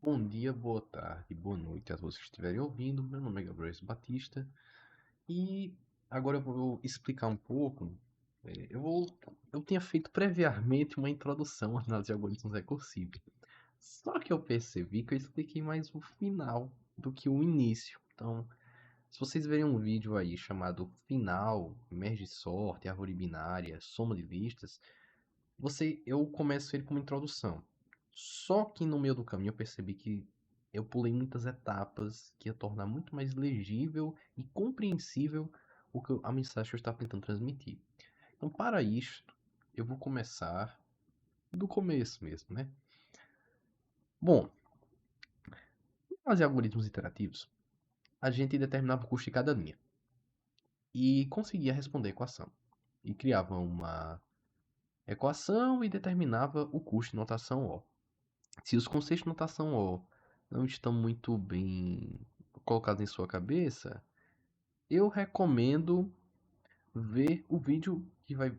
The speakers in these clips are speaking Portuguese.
Bom dia, boa tarde, boa noite a todos que estiverem ouvindo. Meu nome é Gabriel Batista e agora eu vou explicar um pouco. Eu tinha feito previamente uma introdução à análise de algoritmos recursivos, só que eu percebi que eu expliquei mais o final do que o início. Então, se vocês verem um vídeo aí chamado Final, Merge Sorte, Árvore Binária, Soma de Listas, eu começo ele como introdução. Só que no meio do caminho eu percebi que eu pulei muitas etapas que ia tornar muito mais legível e compreensível a mensagem que eu estava tentando transmitir. Então, para isto, eu vou começar do começo mesmo, né? Bom, para fazer algoritmos iterativos, a gente determinava o custo de cada linha e conseguia responder a equação. E criava uma equação e determinava o custo de notação O. Se os conceitos de notação O não estão muito bem colocados em sua cabeça, eu recomendo ver o vídeo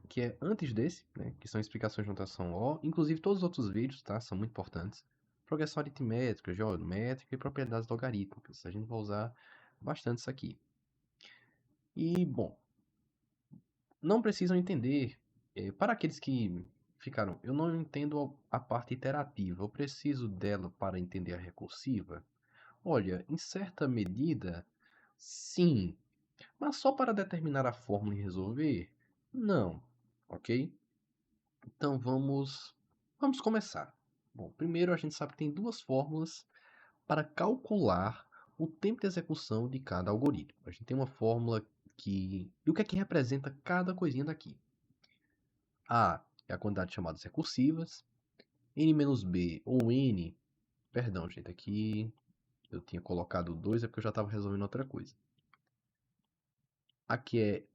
que é antes desse, né, que são explicações de notação O, inclusive todos os outros vídeos, tá, são muito importantes. Progressão aritmética, geométrica e propriedades logarítmicas. A gente vai usar bastante isso aqui. E, bom, não precisam entender. Para aqueles que ficaram, eu não entendo a parte iterativa, eu preciso dela para entender a recursiva. Olha, em certa medida, sim, mas só para determinar a fórmula e resolver? Não, ok? Então vamos começar. Bom, primeiro a gente sabe que tem duas fórmulas para calcular o tempo de execução de cada algoritmo. A gente tem uma fórmula que... E o que é que representa cada coisinha daqui? A é a quantidade de chamadas recursivas, n menos b ou n... Perdão, gente, aqui eu tinha colocado 2, é porque eu já estava resolvendo outra coisa. Aqui é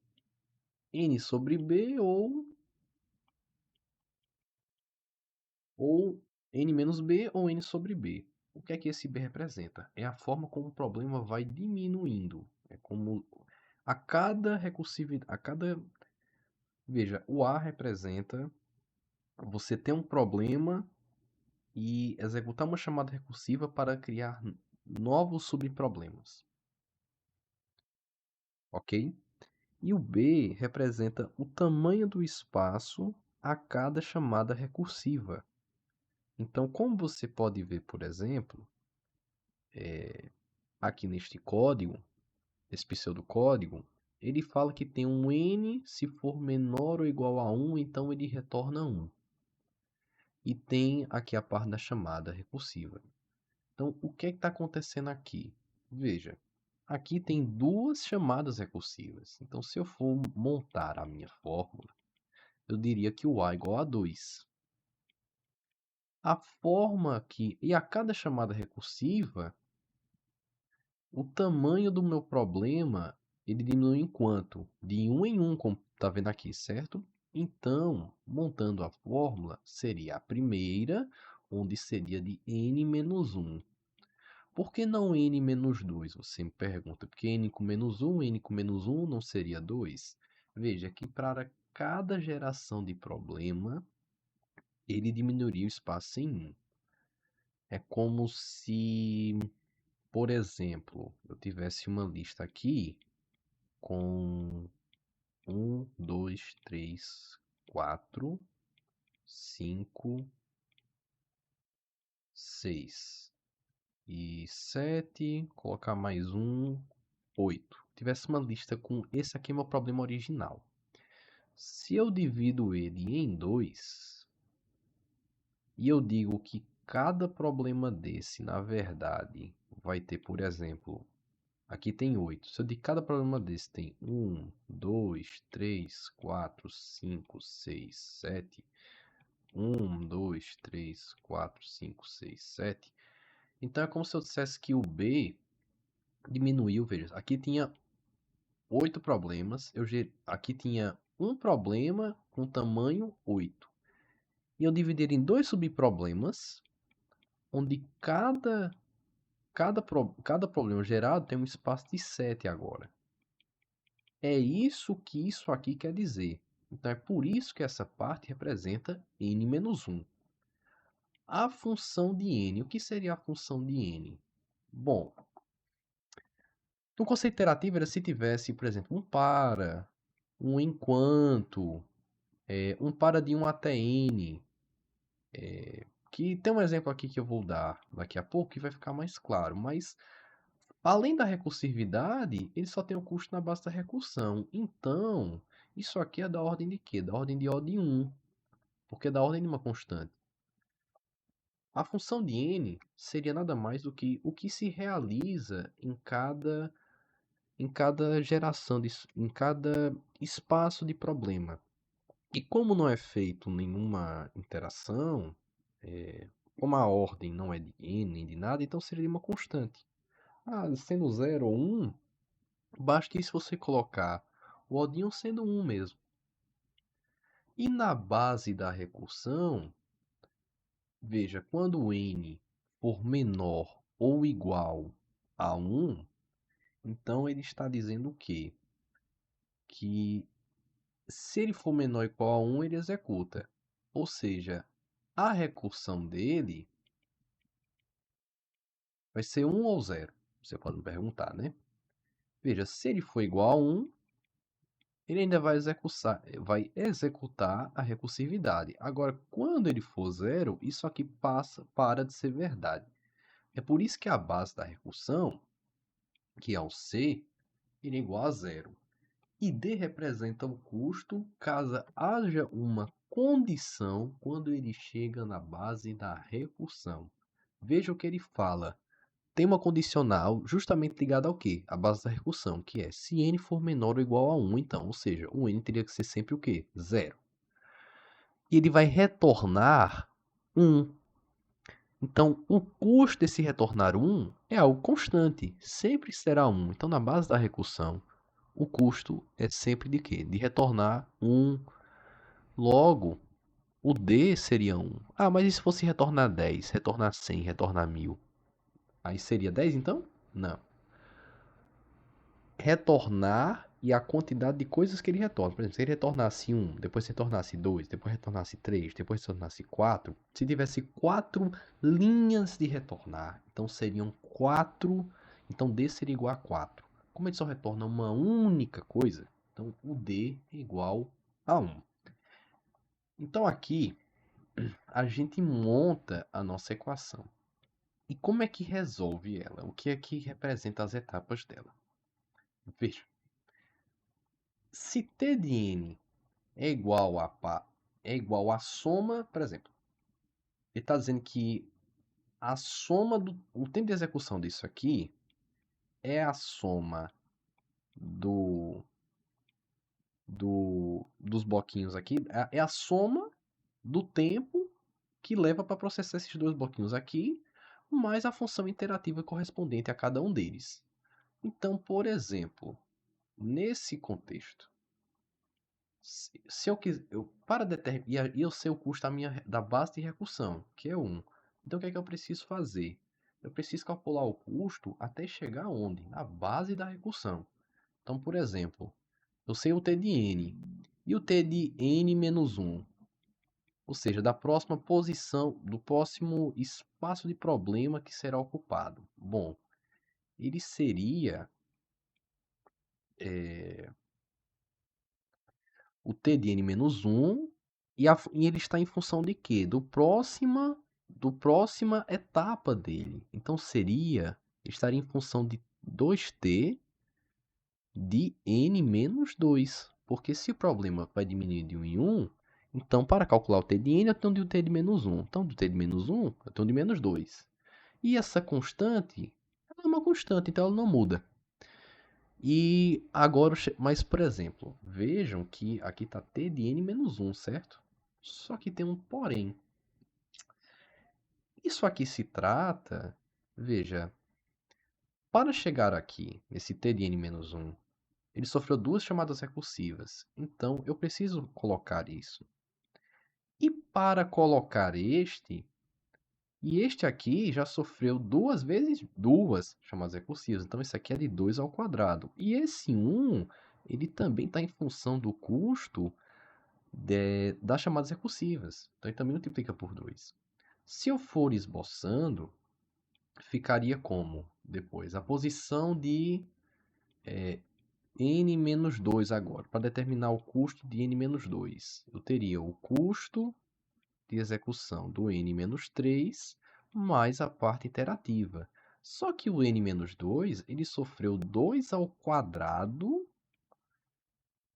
n sobre b ou n menos b ou n sobre b. O que é que esse b representa? É a forma como o problema vai diminuindo. É como a cada recursividade, veja, o A representa você ter um problema e executar uma chamada recursiva para criar novos subproblemas, ok? E o B representa o tamanho do espaço a cada chamada recursiva. Então, como você pode ver, por exemplo, aqui neste código, esse pseudocódigo, ele fala que tem um n, se for menor ou igual a 1, então ele retorna 1. E tem aqui a parte da chamada recursiva. Então, o que está acontecendo aqui? Veja, aqui tem duas chamadas recursivas. Então, se eu for montar a minha fórmula, eu diria que o A é igual a 2. A forma que... E a cada chamada recursiva, o tamanho do meu problema, ele diminui em quanto? De 1 em 1, como está vendo aqui, certo? Então, montando a fórmula, seria a primeira, onde seria de n menos 1. Por que não n menos 2? Você me pergunta. Porque n com menos 1, n com menos 1 não seria 2? Veja que para cada geração de problema, ele diminuiria o espaço em 1. É como se, por exemplo, eu tivesse uma lista aqui com 1, 2, 3, 4, 5, 6 e 7, colocar mais 8. Tivesse uma lista com esse aqui é meu problema original. Se eu divido ele em 2 e eu digo que cada problema desse, na verdade, vai ter, por exemplo, aqui tem 8. Se eu de cada problema desse tem 1, 2, 3, 4, 5, 6, 7. 1, 2, 3, 4, 5, 6, 7. Então é como se eu dissesse que o B diminuiu, veja. Aqui tinha 8 problemas. Aqui tinha um problema com tamanho 8. E eu dividi em dois subproblemas, onde cada problema gerado tem um espaço de 7 agora. É isso que isso aqui quer dizer. Então é por isso que essa parte representa n menos 1. a função de n. O que seria a função de n? Bom, no conceito iterativo era se tivesse, por exemplo, um para, um enquanto, um para de 1 até n. Que tem um exemplo aqui que eu vou dar daqui a pouco que vai ficar mais claro. Mas, além da recursividade, ele só tem o custo na base da recursão. Então, isso aqui é da ordem de quê? Da ordem de O de 1, porque é da ordem de uma constante. A função de n seria nada mais do que o que se realiza em cada geração, em cada espaço de problema. E como não é feito nenhuma interação, como a ordem não é de n nem de nada, então seria uma constante. Sendo 0 ou 1, basta isso você colocar o O de 1 sendo 1 mesmo. E na base da recursão, veja, quando n for menor ou igual a 1, então ele está dizendo o quê? Que se ele for menor ou igual a 1, ele executa. Ou seja, a recursão dele vai ser 1 ou 0. Você pode me perguntar, né? Veja, se ele for igual a 1, ele ainda vai executar a recursividade. Agora, quando ele for 0, isso aqui para de ser verdade. É por isso que a base da recursão, que é o C, ele é igual a 0. E D representa o custo caso haja uma condição quando ele chega na base da recursão. Veja o que ele fala. Tem uma condicional justamente ligada ao quê? A base da recursão, que é se n for menor ou igual a 1, então, ou seja, o n teria que ser sempre o quê? 0. E ele vai retornar 1. Então, o custo desse retornar 1 é algo constante, sempre será 1. Então, na base da recursão, o custo é sempre de quê? De retornar 1. Logo, o D seria 1. Mas e se fosse retornar 10, retornar 100, retornar 1000? Aí seria 10 então? Não. Retornar e a quantidade de coisas que ele retorna. Por exemplo, se ele retornasse 1, depois retornasse 2, depois retornasse 3, depois retornasse 4, se tivesse 4 linhas de retornar, então seriam 4, então D seria igual a 4. Como ele só retorna uma única coisa, então o D é igual a 1. Então aqui a gente monta a nossa equação. E como é que resolve ela? O que é que representa as etapas dela? Veja. Se T de n é igual à soma, por exemplo, ele está dizendo que a soma o tempo de execução disso aqui é a soma dos bloquinhos aqui, é a soma do tempo que leva para processar esses dois bloquinhos aqui, mais a função interativa correspondente a cada um deles. Então, por exemplo, nesse contexto, se eu quiser, para determinar, e eu sei o custo da base de recursão, que é 1. Então, o que é que eu preciso fazer? Eu preciso calcular o custo até chegar onde? Na base da recursão. Então, por exemplo, eu sei o T de n e o T de n menos 1. Ou seja, da próxima posição, do próximo espaço de problema que será ocupado. Bom, ele seria o T de n menos 1 e ele está em função de quê? Do próxima etapa dele. Então estaria em função de 2t de n menos 2. Porque se o problema vai diminuir de 1 em 1, então para calcular o t de n eu tenho de o t de menos 1. Então do t de menos 1 eu tenho de menos 2. E essa constante, ela é uma constante, então ela não muda. E agora, mas por exemplo, vejam que aqui está t de n menos 1, certo? Só que tem um porém. Isso aqui se trata, veja, para chegar aqui, nesse t de n menos 1, ele sofreu duas chamadas recursivas. Então, eu preciso colocar isso. E para colocar e este aqui já sofreu duas vezes duas chamadas recursivas. Então, esse aqui é de 2 ao quadrado. E esse 1, ele também está em função do custo das chamadas recursivas. Então, ele também multiplica por 2. Se eu for esboçando, ficaria como depois? A posição de n menos 2 agora. Para determinar o custo de n menos 2, eu teria o custo de execução do n menos 3 mais a parte iterativa. Só que o n menos 2, ele sofreu 2 ao quadrado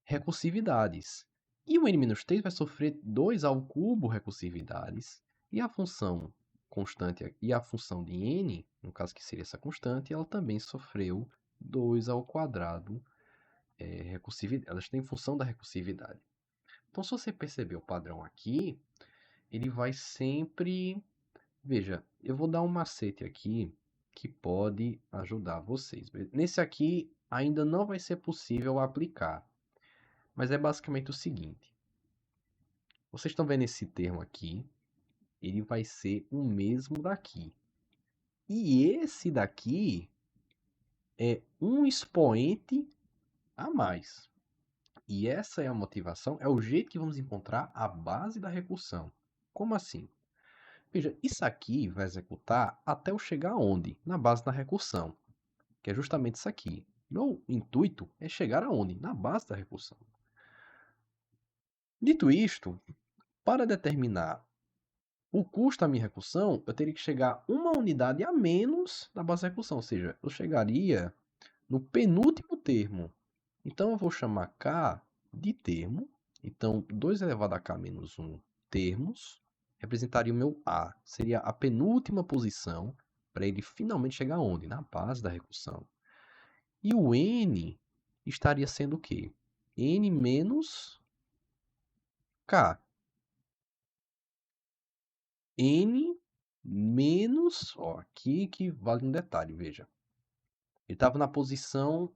recursividades. E o n-3 vai sofrer 2 ao cubo recursividades. E a função constante e a função de n, no caso que seria essa constante, ela também sofreu 2 ao quadrado recursividade. Elas têm função da recursividade. Então, se você perceber o padrão aqui, ele vai sempre... Veja, eu vou dar um macete aqui que pode ajudar vocês. Nesse aqui, ainda não vai ser possível aplicar. Mas é basicamente o seguinte. Vocês estão vendo esse termo aqui? Ele vai ser o mesmo daqui. E esse daqui é um expoente a mais. E essa é a motivação, é o jeito que vamos encontrar a base da recursão. Como assim? Veja, isso aqui vai executar até eu chegar aonde? Na base da recursão, que é justamente isso aqui. Meu intuito é chegar aonde? Na base da recursão. Dito isto, para determinar o custo da minha recursão, eu teria que chegar uma unidade a menos da base da recursão, ou seja, eu chegaria no penúltimo termo. Então, eu vou chamar K de termo. Então, 2 elevado a K menos 1 termos representaria o meu A. Seria a penúltima posição para ele finalmente chegar onde? Na base da recursão. E o N estaria sendo o quê? N menos K. N menos, ó, aqui que vale um detalhe, veja. Ele estava na posição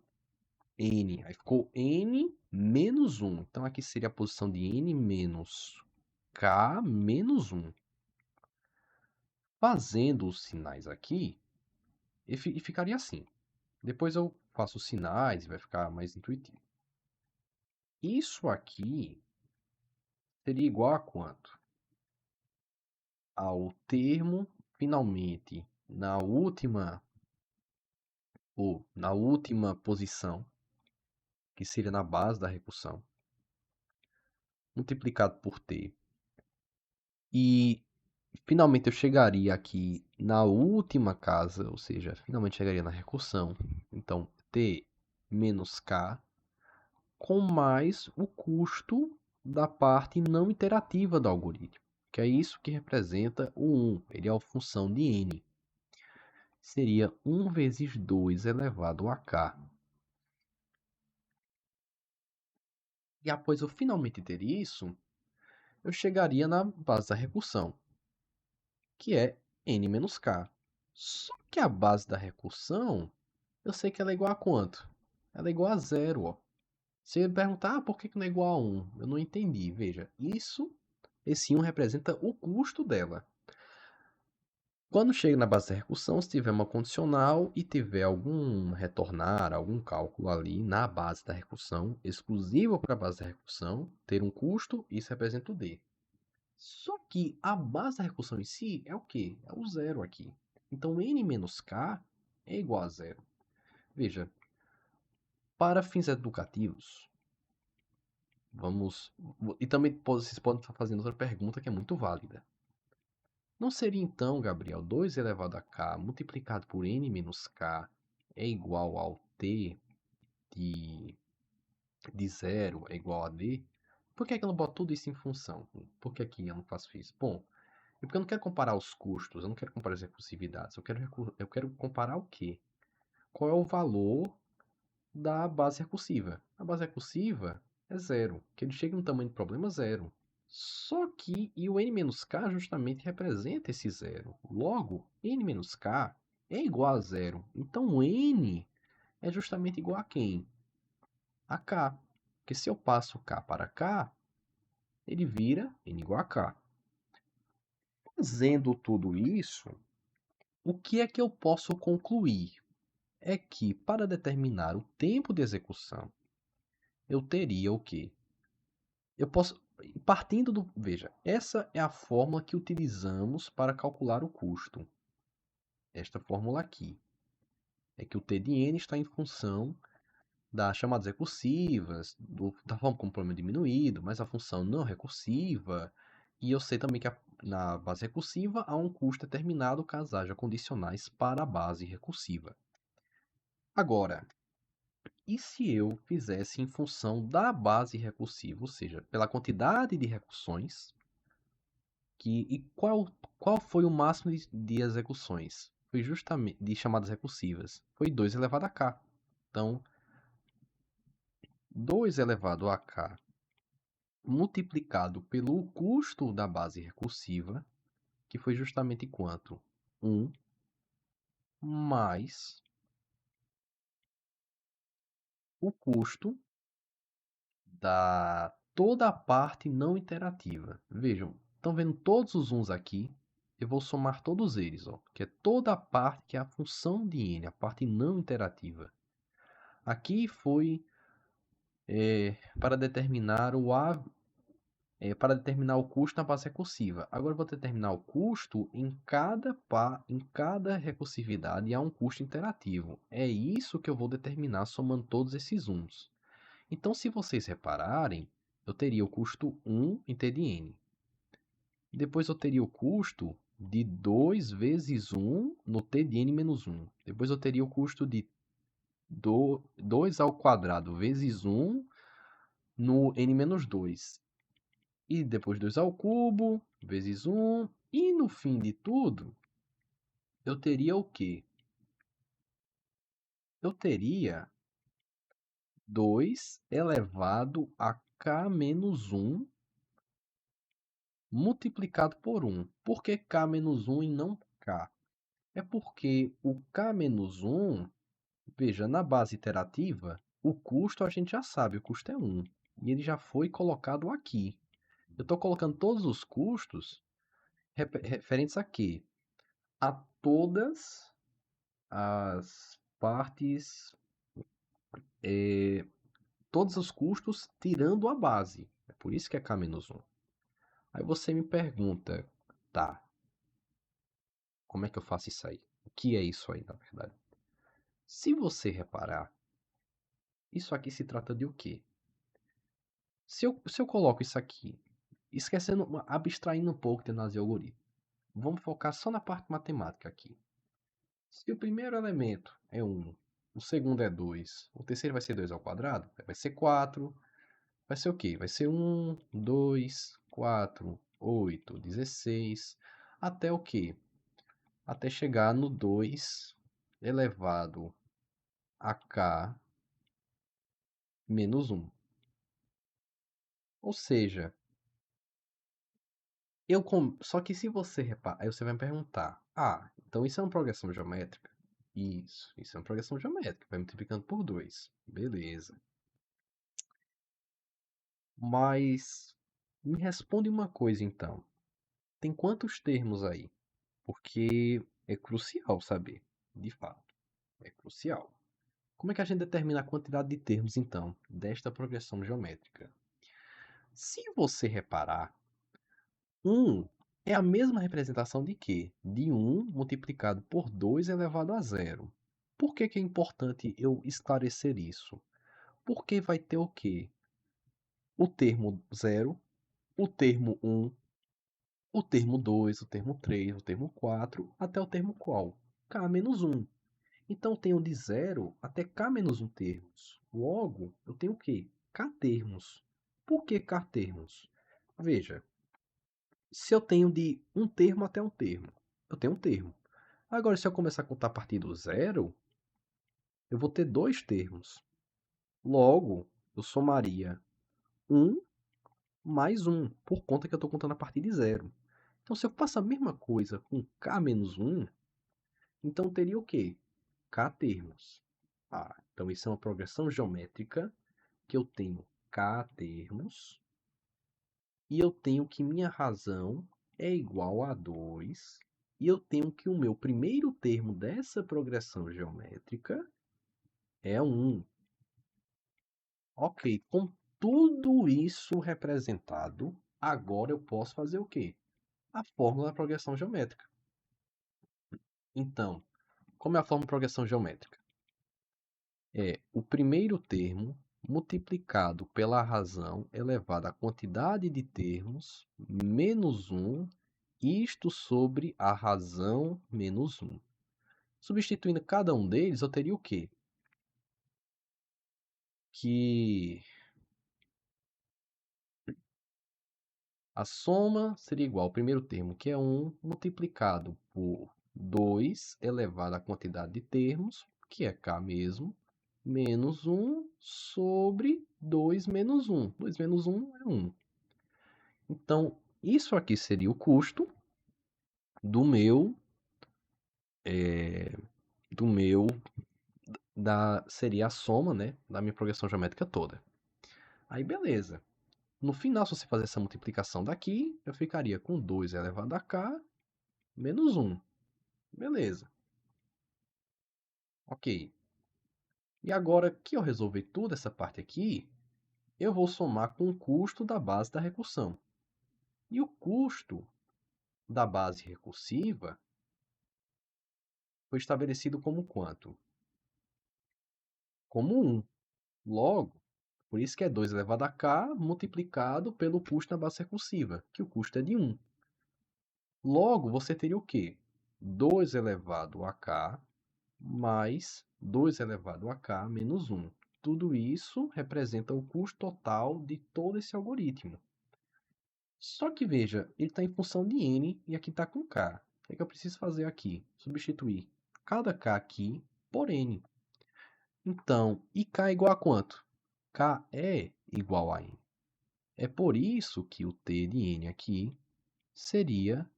N, aí ficou N menos 1. Então aqui seria a posição de N menos K menos 1. Fazendo os sinais aqui, e ficaria assim. Depois eu faço os sinais e vai ficar mais intuitivo. Isso aqui seria igual a quanto? Ao termo, finalmente, na última posição, que seria na base da recursão, multiplicado por t. E finalmente eu chegaria aqui na última casa, ou seja, finalmente chegaria na recursão. Então, t menos k com mais o custo da parte não iterativa do algoritmo, que é isso que representa o 1. Ele é a função de n. Seria 1 vezes 2 elevado a k. E após eu finalmente ter isso, eu chegaria na base da recursão, que é n menos k. Só que a base da recursão, eu sei que ela é igual a quanto? Ela é igual a zero, ó. Se você perguntar, por que não é igual a 1? Eu não entendi. Veja, esse 1 representa o custo dela. Quando chega na base da recursão, se tiver uma condicional e tiver algum retornar, algum cálculo ali na base da recursão, exclusivo para a base da recursão, ter um custo, isso representa o D. Só que a base da recursão em si é o quê? É o zero aqui. Então, n menos k é igual a zero. Veja, para fins educativos, vamos... E também vocês podem estar fazendo outra pergunta que é muito válida. Não seria então, Gabriel, 2 elevado a k multiplicado por n menos k é igual ao t de 0 é igual a d? Por que é que eu não boto tudo isso em função? Por que aqui eu não faço isso? Bom, é porque eu não quero comparar os custos, eu não quero comparar as recursividades, eu quero comparar o quê? Qual é o valor da base recursiva? A base recursiva é zero, que ele chega no tamanho do problema zero. Só que, e o n-k justamente representa esse zero. Logo, n-k é igual a zero. Então, o n é justamente igual a quem? A k. Porque se eu passo k para k, ele vira n igual a k. Fazendo tudo isso, o que é que eu posso concluir? É que, para determinar o tempo de execução, eu teria o quê? Eu posso... partindo do... Veja, essa é a fórmula que utilizamos para calcular o custo. Esta fórmula aqui. É que o T de N está em função das chamadas recursivas, da forma como o problema é diminuído, mas a função não recursiva. E eu sei também que na base recursiva há um custo determinado caso haja condicionais para a base recursiva. Agora, e se eu fizesse em função da base recursiva, ou seja, pela quantidade de recursões, e qual foi o máximo de execuções? Foi justamente de chamadas recursivas. Foi 2 elevado a k. Então, 2 elevado a k multiplicado pelo custo da base recursiva, que foi justamente quanto? 1 mais o custo da toda a parte não interativa. Vejam, estão vendo todos os uns aqui? Eu vou somar todos eles, ó, que é toda a parte que é a função de n, a parte não interativa. Aqui foi para determinar para determinar o custo na base recursiva. Agora eu vou determinar o custo em cada recursividade, há um custo interativo. É isso que eu vou determinar somando todos esses uns. Então, se vocês repararem, eu teria o custo 1 em T de N. Depois eu teria o custo de 2 vezes 1 no T de N menos 1. Depois eu teria o custo de 2 ao quadrado vezes 1 no N menos 2. E depois 2 ao cubo, vezes 1. E no fim de tudo, eu teria o quê? Eu teria 2 elevado a k menos 1 multiplicado por 1. Por que k menos 1 e não k? É porque o k menos 1, veja, na base iterativa, o custo a gente já sabe, o custo é 1. E ele já foi colocado aqui. Eu estou colocando todos os custos referentes a quê? A todas as partes, todos os custos tirando a base. É por isso que é k menos 1. Aí você me pergunta, tá, como é que eu faço isso aí? O que é isso aí, na verdade? Se você reparar, isso aqui se trata de o quê? Se eu coloco isso aqui, esquecendo, abstraindo um pouco de análise de algoritmo, vamos focar só na parte matemática aqui. Se o primeiro elemento é 1, o segundo é 2, o terceiro vai ser 2 ao quadrado, vai ser 4, vai ser o quê? Vai ser 1, 2, 4, 8, 16, até o quê? Até chegar no 2 elevado a k menos 1. Ou seja, só que se você reparar, aí você vai me perguntar, então isso é uma progressão geométrica? Isso é uma progressão geométrica, vai multiplicando por 2. Beleza. Mas me responde uma coisa então. Tem quantos termos aí? Porque é crucial saber, de fato. É crucial. Como é que a gente determina a quantidade de termos, então, desta progressão geométrica? Se você reparar, 1 é a mesma representação de quê? De 1 multiplicado por 2 elevado a zero. Por que que é importante eu esclarecer isso? Porque vai ter o quê? O termo 0, o termo 1, o termo 2, o termo 3, o termo 4, até o termo qual? K menos 1. Então, eu tenho de 0 até k menos 1 termos. Logo, eu tenho o quê? K termos. Por que K termos? Veja, se eu tenho de um termo até um termo, eu tenho um termo. Agora, se eu começar a contar a partir do zero, eu vou ter dois termos. Logo, eu somaria 1 mais 1, por conta que eu estou contando a partir de zero. Então, se eu faço a mesma coisa com k menos 1, então teria o quê? K termos. Então isso é uma progressão geométrica que eu tenho k termos e eu tenho que minha razão é igual a 2 e eu tenho que o meu primeiro termo dessa progressão geométrica é 1. Ok, tudo isso representado, agora eu posso fazer o quê? A fórmula da progressão geométrica. Então, como é a fórmula de progressão geométrica? É o primeiro termo multiplicado pela razão elevada à quantidade de termos menos 1, isto sobre a razão menos 1. Substituindo cada um deles, eu teria o quê? Que a soma seria igual ao primeiro termo, que é 1, multiplicado por 2 elevado à quantidade de termos, que é k mesmo, menos 1 sobre 2 menos 1. 2 menos 1 é 1. Então, isso aqui seria o custo do meu, do meu, seria a soma, né, da minha progressão geométrica toda. Aí, beleza. No final, se você fazer essa multiplicação daqui, eu ficaria com 2 elevado a k menos 1. Beleza. Ok. E agora que eu resolver toda essa parte aqui, eu vou somar com o custo da base da recursão. E o custo da base recursiva foi estabelecido como quanto? Como 1. Logo, por isso que é 2 elevado a k multiplicado pelo custo da base recursiva, que o custo é de 1. Logo, você teria o quê? 2 elevado a k mais 2 elevado a k menos 1. Tudo isso representa o custo total de todo esse algoritmo. Só que veja, ele está em função de n e aqui está com k. O que eu preciso fazer aqui? Substituir cada k aqui por n. Então, e k é igual a quanto? K é igual a n. É por isso que o t de n aqui seria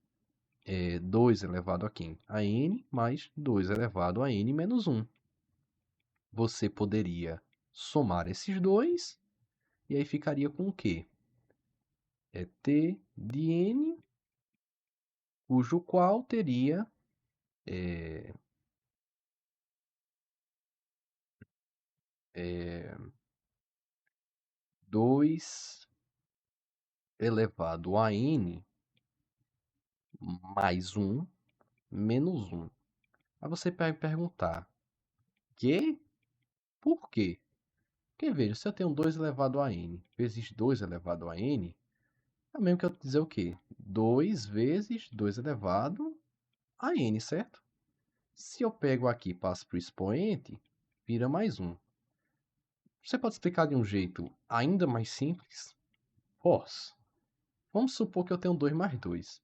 2 elevado a n mais 2 elevado a n menos 1. Você poderia somar esses dois e aí ficaria com o quê? É t de n, cujo qual teria 2 elevado a n mais 1 menos 1. Aí você vai perguntar, que? Por quê? Porque veja, se eu tenho 2 elevado a n vezes 2 elevado a n, é o mesmo que eu dizer o quê? 2 vezes 2 elevado a n, certo? Se eu pego aqui e passo para o expoente, vira mais 1. Você pode explicar de um jeito ainda mais simples? Posso. Vamos supor que eu tenho 2 mais 2.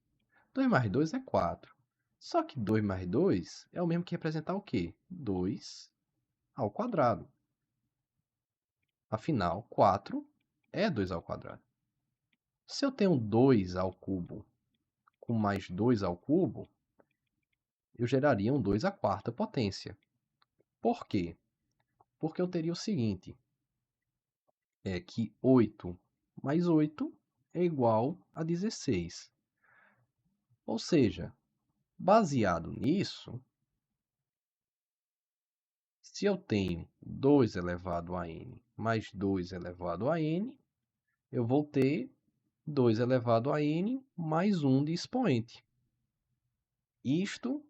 2 mais 2 é 4. Só que 2 mais 2 é o mesmo que representar o quê? 2 ao quadrado. Afinal, 4 é 2 ao quadrado. Se eu tenho 2 ao cubo com mais 2 ao cubo, eu geraria um 2 à quarta potência. Por quê? Porque eu teria o seguinte, é que 8 mais 8 é igual a 16. Ou seja, baseado nisso, se eu tenho 2 elevado a n mais 2 elevado a n, eu vou ter 2 elevado a n mais 1 de expoente. Isto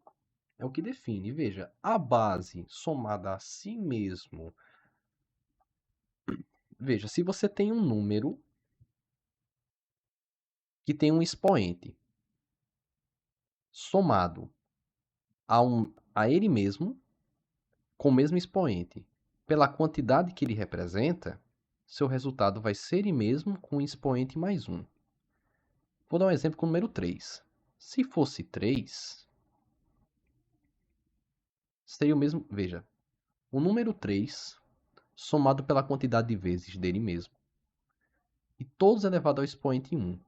é o que define. Veja, a base somada a si mesmo. Veja, se você tem um número que tem um expoente somado a ele mesmo, com o mesmo expoente, pela quantidade que ele representa, seu resultado vai ser ele mesmo com o expoente mais 1. Vou dar um exemplo com o número 3. Se fosse 3, seria o mesmo. Veja, o número 3 somado pela quantidade de vezes dele mesmo, e todos elevado ao expoente 1.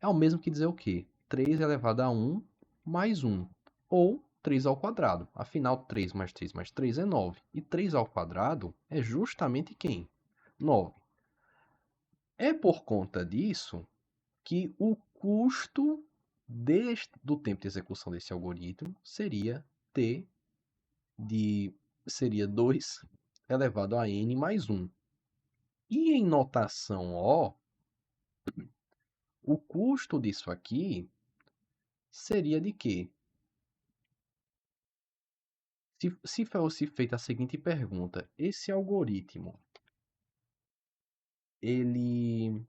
É o mesmo que dizer o quê? 3 elevado a 1 mais 1, ou 3 ao quadrado. Afinal, 3 mais 3 mais 3 é 9. E 3 ao quadrado é justamente quem? 9. É por conta disso que o custo do tempo de execução desse algoritmo seria t seria 2 elevado a n mais 1. E em notação O, o custo disso aqui seria de quê? Se fosse feita a seguinte pergunta, esse algoritmo, ele,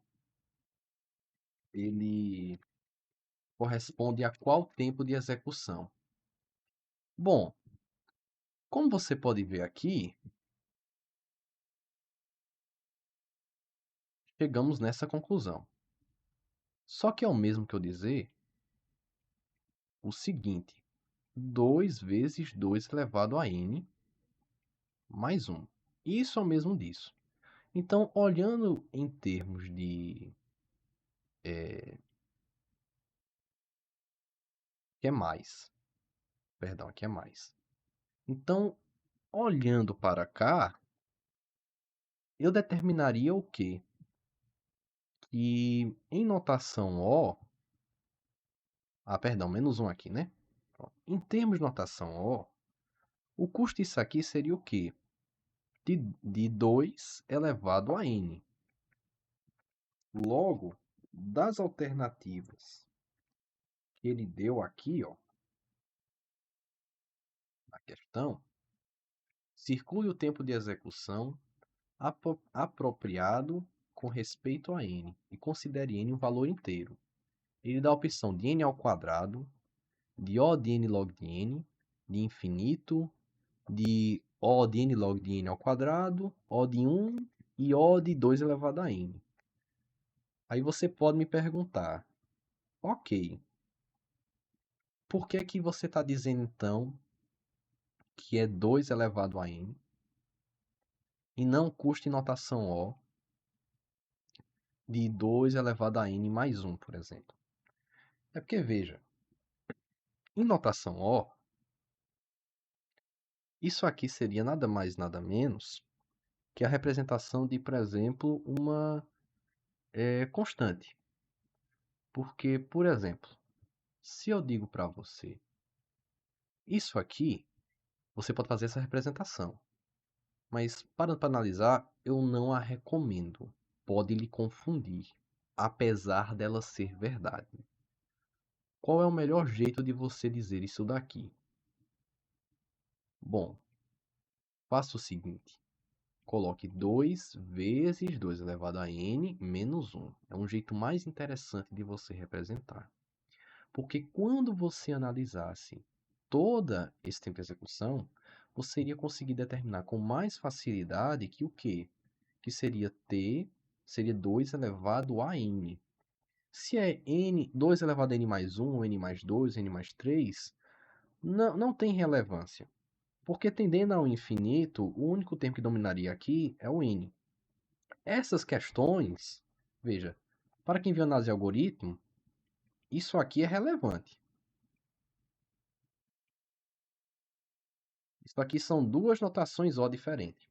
ele corresponde a qual tempo de execução? Bom, como você pode ver aqui, chegamos nessa conclusão. Só que é o mesmo que eu dizer o seguinte: 2 vezes 2 elevado a n mais 1. Isso é o mesmo disso. Então, olhando em termos de que é mais, perdão, aqui é mais. Então, olhando para cá, eu determinaria o quê? Que em notação O, perdão, menos 1 aqui, né? Em termos de notação O, o custo disso aqui seria o quê? De 2 elevado a n. Logo, das alternativas que ele deu aqui, ó, na questão, circule o tempo de execução apropriado com respeito a n e considere n um valor inteiro. Ele dá a opção de n ao quadrado, de O de n log de n, de infinito, de O de n log de n ao quadrado, O de 1 e O de 2 elevado a n. Aí você pode me perguntar, ok, por que que você está dizendo então que é 2 elevado a n e não custo em notação O de 2 elevado a n mais 1, por exemplo? É porque, veja, em notação O, isso aqui seria nada mais nada menos que a representação de, por exemplo, uma constante. Porque, por exemplo, se eu digo para você, isso aqui, você pode fazer essa representação. Mas, para analisar, eu não a recomendo. Pode lhe confundir, apesar dela ser verdade. Qual é o melhor jeito de você dizer isso daqui? Bom, faça o seguinte. Coloque 2 vezes 2 elevado a n menos 1. É um jeito mais interessante de você representar. Porque quando você analisasse toda esse tempo de execução, você iria conseguir determinar com mais facilidade que o quê? Que seria t, seria 2 elevado a n. Se é n, 2 elevado a n mais 1, n mais 2, n mais 3, não tem relevância. Porque tendendo ao infinito, o único termo que dominaria aqui é o n. Essas questões, veja, para quem viu análise de algoritmo, isso aqui é relevante. Isso aqui são duas notações O diferentes.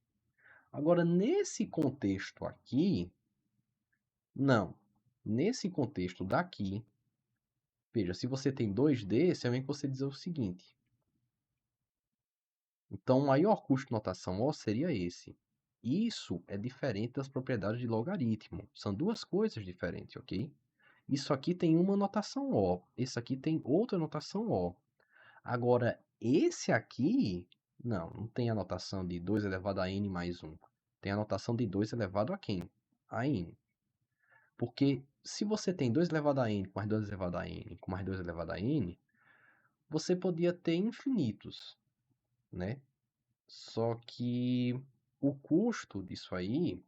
Agora, nesse contexto aqui, não. Nesse contexto daqui, veja, se você tem 2D, você vem você dizer o seguinte. Então, o maior custo de notação O seria esse. Isso é diferente das propriedades de logaritmo. São duas coisas diferentes, ok? Isso aqui tem uma notação O. Esse aqui tem outra notação O. Agora, esse aqui, não tem a notação de 2 elevado a n mais 1. Tem a notação de 2 elevado a quem? A n. Porque se você tem 2 elevado a n com mais 2 elevado a n com mais 2 elevado a n, você podia ter infinitos, né? Só que o custo disso aí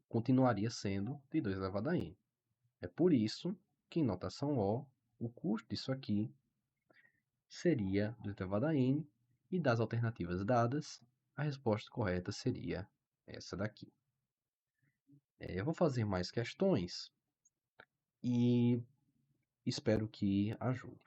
continuaria sendo de 2 elevado a n. É por isso que em notação O, o custo disso aqui seria 2 elevado a n, e das alternativas dadas, a resposta correta seria essa daqui. Eu vou fazer mais questões e espero que ajude.